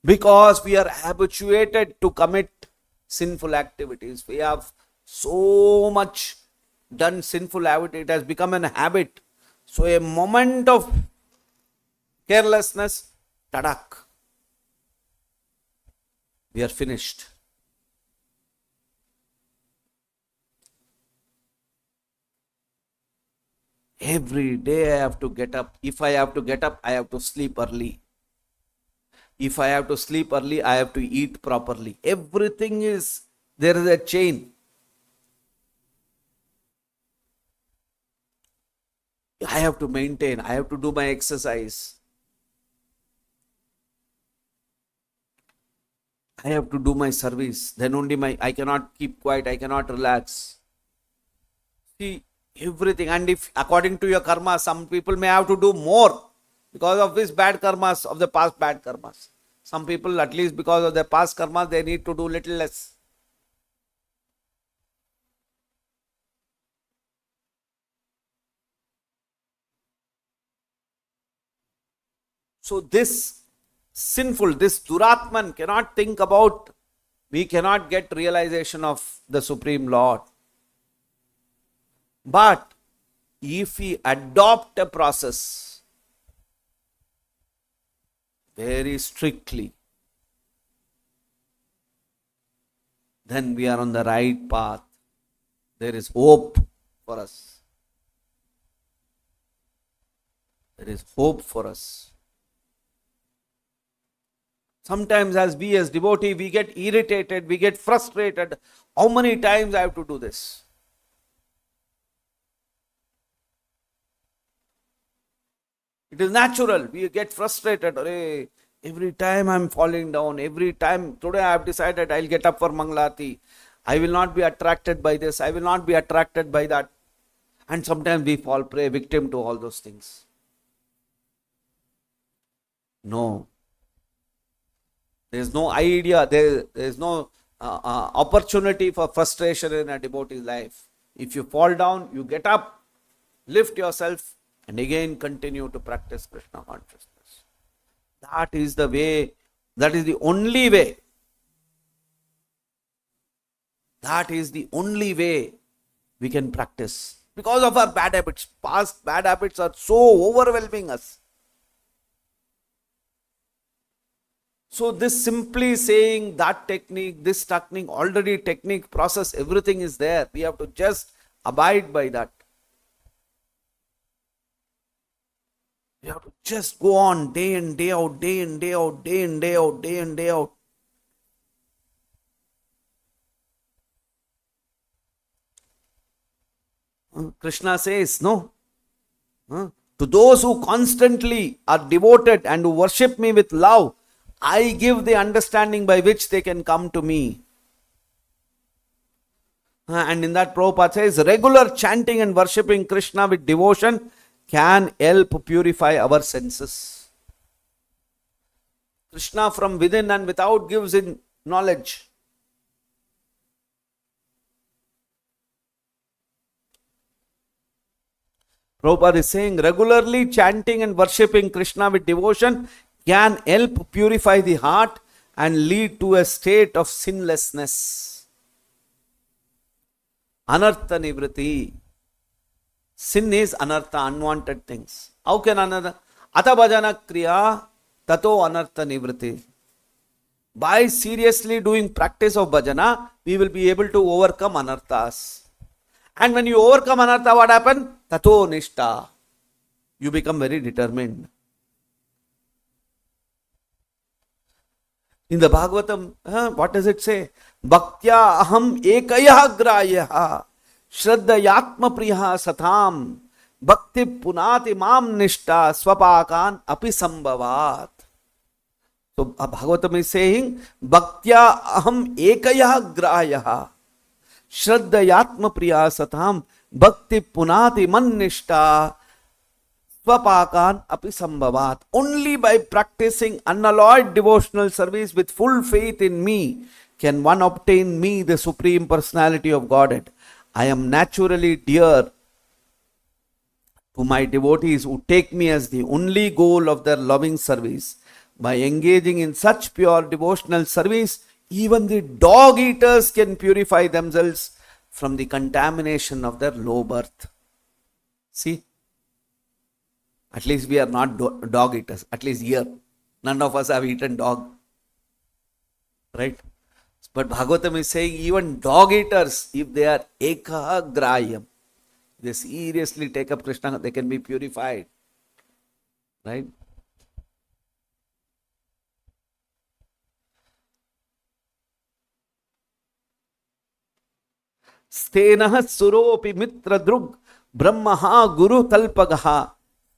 Because we are habituated to commit sinful activities. We have so much done sinful activity. It has become an habit. So a moment of carelessness, tadak, we are finished. Every day I have to get up. If I have to get up, I have to sleep early. If I have to sleep early, I have to eat properly. Everything is, there is a chain. I have to maintain. I have to do my exercise. I have to do my service. Then only I cannot keep quiet. I cannot relax. See, everything. And if according to your karma, some people may have to do more because of this bad karmas, of the past bad karmas. Some people, at least because of their past karmas, they need to do little less. So this sinful, this Duratman cannot think about, we cannot get realization of the Supreme Lord. But if we adopt a process very strictly, then we are on the right path. There is hope for us. There is hope for us. Sometimes as we as devotee, we get irritated, we get frustrated. How many times I have to do this? It is natural. We get frustrated. Arey, every time I'm falling down, every time, today I have decided I'll get up for Mangalati. I will not be attracted by this. I will not be attracted by that. And sometimes we fall prey, victim to all those things. No. There is no idea. There is no opportunity for frustration in a devotee's life. If you fall down, you get up, lift yourself, and again continue to practice Krishna consciousness. That is the way. That is the only way. That is the only way we can practice. Because of our bad habits. Past bad habits are so overwhelming us. So this simply saying that technique, this technique, already technique, process, everything is there. We have to just abide by that. We have to just go on day in, day out, day in, day out, day in, day out, day in, day out. Krishna says, no. To those who constantly are devoted and who worship me with love, I give the understanding by which they can come to me. And in that Prabhupada says, regular chanting and worshipping Krishna with devotion can help purify our senses. Krishna from within and without gives in knowledge. Prabhupada is saying regularly chanting and worshipping Krishna with devotion can help purify the heart and lead to a state of sinlessness. Anartha nivriti. Sin is anartha, unwanted things. How can another? Ata bhajana kriya tato anartha nivriti. By seriously doing practice of bhajana, we will be able to overcome anarthas. And when you overcome anartha, what happens? Tato nishta. You become very determined. In the Bhagavatam, what does it say? Bhaktya aham ekayah grayah shraddayatma priya satham bhakti punati mam nishta swapakan api sambhavat. So Bhagavatam is saying, Bhaktya aham ekayah grayah shraddayatma priya satham bhakti punati man nishta swapakan api sambhavat. Only by practicing unalloyed devotional service with full faith in me can one obtain me, the Supreme Personality of Godhead. I am naturally dear to my devotees who take me as the only goal of their loving service. By engaging in such pure devotional service, even the dog eaters can purify themselves from the contamination of their low birth. See? At least we are not dog eaters. At least here. None of us have eaten dog. Right? But Bhagavatam is saying even dog eaters, if they are ekagrayam, they seriously take up Krishna, they can be purified. Right? Stenah suropi mitra drug brahmaha guru talpagaha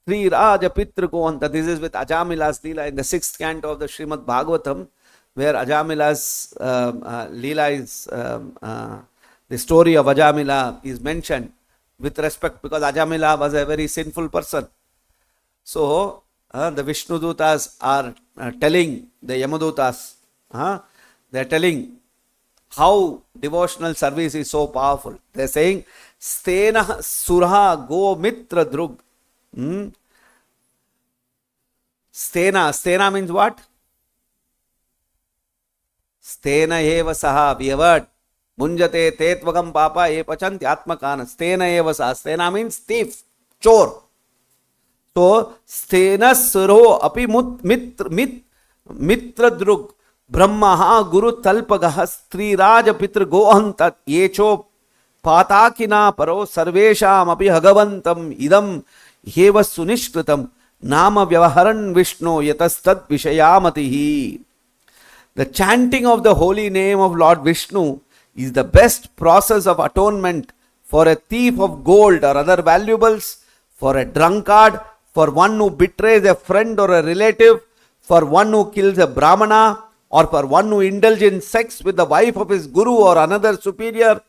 Sri Raja Pitrakovanta. This is with Ajamila's Leela in the 6th canto of the Srimad Bhagavatam, where Ajamila's Leela is, the story of Ajamila is mentioned with respect, because Ajamila was a very sinful person. So, the Vishnudutas are telling the Yamadutas, they are telling how devotional service is so powerful. They are saying, Stena Surha Go Mitra Drug. Stena means what? Stena eva saha, we have heard. Munjate tetvagam papa e pachanti atmakana. Stena eva saha. Stena means thief, chore. So, stena suro api mitra drug brahmaha guru talpagaha striraj pitra gohantat yecho patakina paro sarvesham api hagavantam idam heva sunishkritam nama vyavaharan vishnu yatastad vishayamatihi. The chanting of the holy name of Lord Vishnu is the best process of atonement for a thief of gold or other valuables, for a drunkard, for one who betrays a friend or a relative, for one who kills a brahmana, or for one who indulges in sex with the wife of his guru or another superior.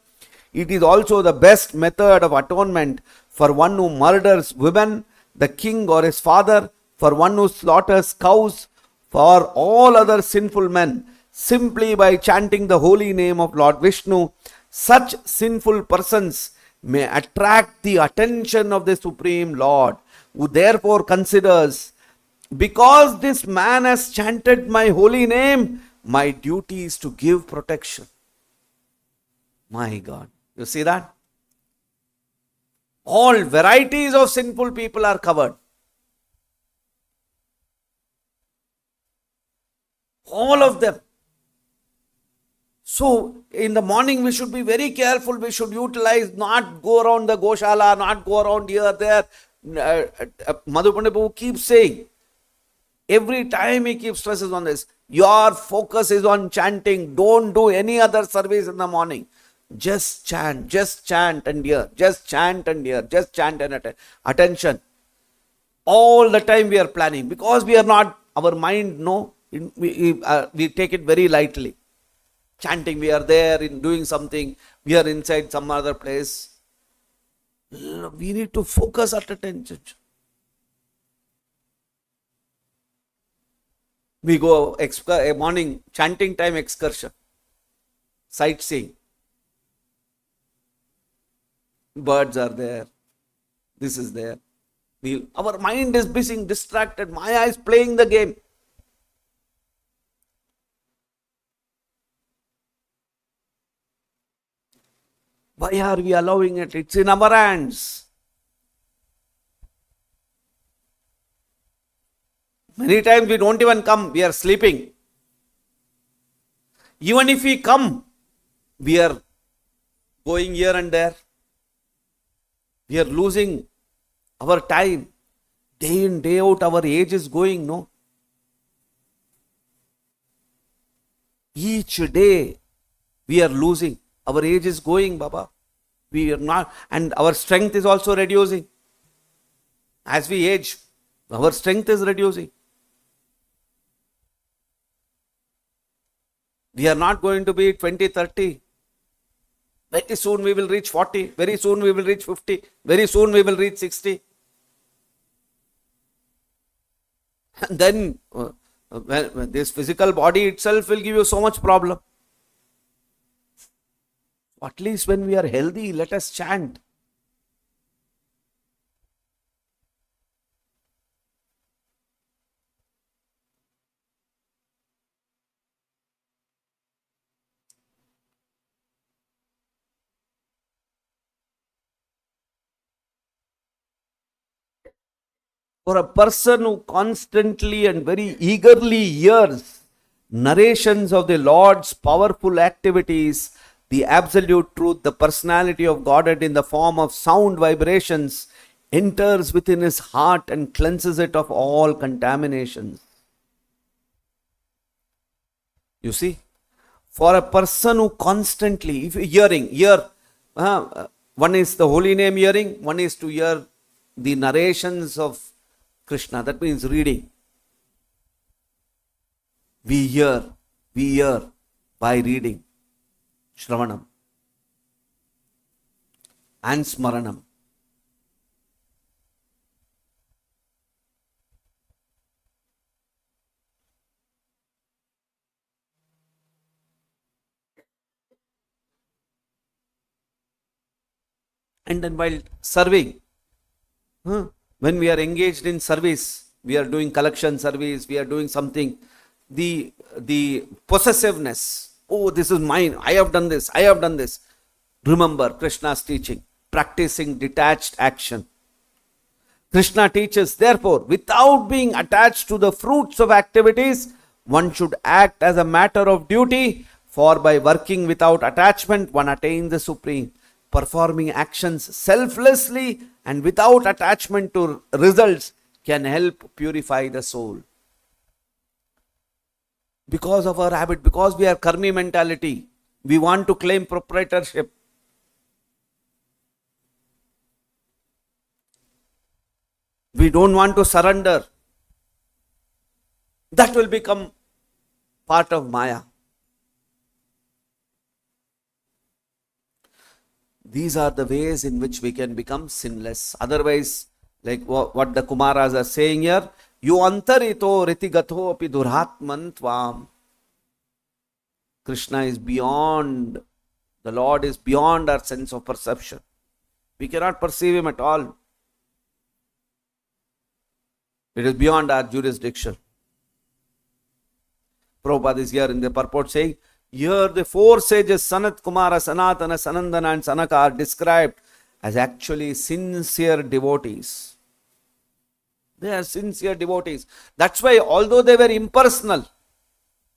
It is also the best method of atonement for one who murders women, the king or his father, for one who slaughters cows, for all other sinful men. Simply by chanting the holy name of Lord Vishnu, such sinful persons may attract the attention of the Supreme Lord, who therefore considers, because this man has chanted my holy name, my duty is to give protection. My God. You see that? All varieties of sinful people are covered. All of them. So, in the morning we should be very careful. We should utilize, not go around the Goshala, not go around here, there. Madhupanda Prabhu keeps saying, every time he keeps stresses on this, your focus is on chanting. Don't do any other service in the morning. Just chant and hear. Just chant and hear. Just chant and attention. All the time we are planning. Because we are not, our mind, no, we take it very lightly. Chanting, we are there in doing something. We are inside some other place. We need to focus at attention. We go a morning chanting time excursion, sightseeing. Birds are there. This is there. Our mind is busy, distracted. Maya is playing the game. Why are we allowing it? It's in our hands. Many times we don't even come, we are sleeping. Even if we come, we are going here and there. We are losing our time. Day in, day out, our age is going, no? Each day we are losing. Our age is going, Baba. We are not, and our strength is also reducing. As we age, our strength is reducing. We are not going to be 20, 30. Very soon we will reach 40. Very soon we will reach 50. Very soon we will reach 60. And then this physical body itself will give you so much problem. At least when we are healthy, let us chant. For a person who constantly and very eagerly hears narrations of the Lord's powerful activities, the absolute truth, the personality of Godhead in the form of sound vibrations, enters within his heart and cleanses it of all contaminations. You see, for a person who constantly, if one is the holy name hearing, one is to hear the narrations of Krishna, that means reading. We hear by reading, Shravanam and Smaranam. And then while serving, when we are engaged in service, we are doing collection service, we are doing something, the possessiveness, oh, this is mine, I have done this. Remember Krishna's teaching, practicing detached action. Krishna teaches, therefore, without being attached to the fruits of activities, one should act as a matter of duty, for by working without attachment, one attains the supreme. Performing actions selflessly and without attachment to results can help purify the soul. Because of our habit, because we are karmi mentality, we want to claim proprietorship. We don't want to surrender. That will become part of Maya. These are the ways in which we can become sinless. Otherwise, like what the Kumaras are saying here, yu antarito ritigato api durhatman tvam. Krishna is beyond, the Lord is beyond our sense of perception. We cannot perceive Him at all. It is beyond our jurisdiction. Prabhupada is here in the purport saying, here the four sages, Sanat, Kumara, Sanatana, Sanandana and Sanaka are described as actually sincere devotees. They are sincere devotees. That's why although they were impersonal,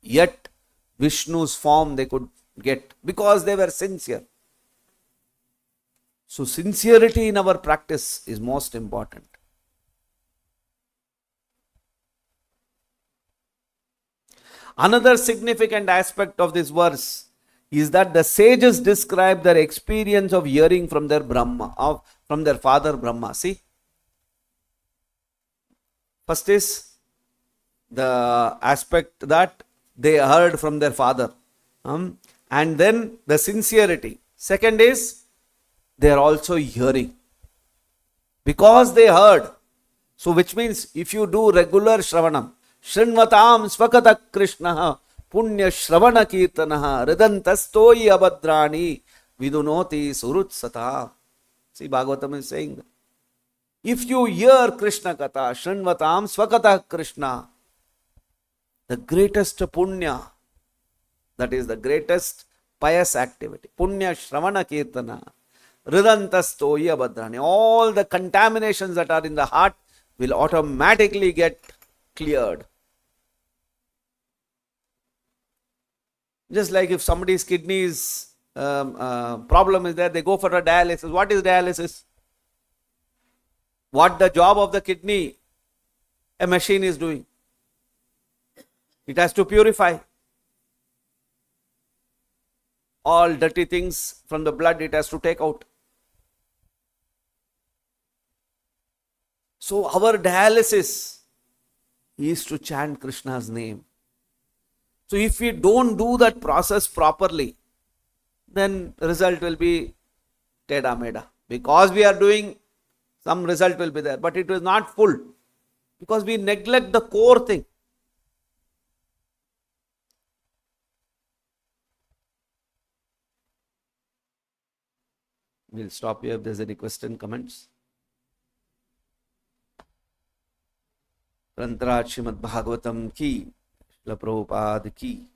yet Vishnu's form they could get because they were sincere. So sincerity in our practice is most important. Another significant aspect of this verse is that the sages describe their experience of hearing from their Brahma, from their father Brahma. See, first is the aspect that they heard from their father, and then the sincerity. Second is they are also hearing because they heard. So, which means if you do regular Shravanam, Shrinvatam Svakata Krishna Punya Shravana Kirtanaha Ridantastoyi Abhadrani Vidunoti Surutsata. See, Bhagavatam is saying that. If you hear Krishna Katha, Shrinvatam Svakata Krishna, the greatest punya, that is the greatest pious activity, Punya Shravana Kirtana, Ridantastoyi Abhadrani, all the contaminations that are in the heart will automatically get cleared. Just like if somebody's kidneys problem is there, they go for a dialysis. What is dialysis? What the job of the kidney a machine is doing? It has to purify all dirty things from the blood. It has to take out. So our dialysis is to chant Krishna's name. So if we don't do that process properly, then the result will be teda meda. Because we are doing, some result will be there, but it is not full. Because we neglect the core thing. We'll stop here if there's any question, comments. Rantaraj Srimad Bhagavatam ki, Srila Prabhupada ki.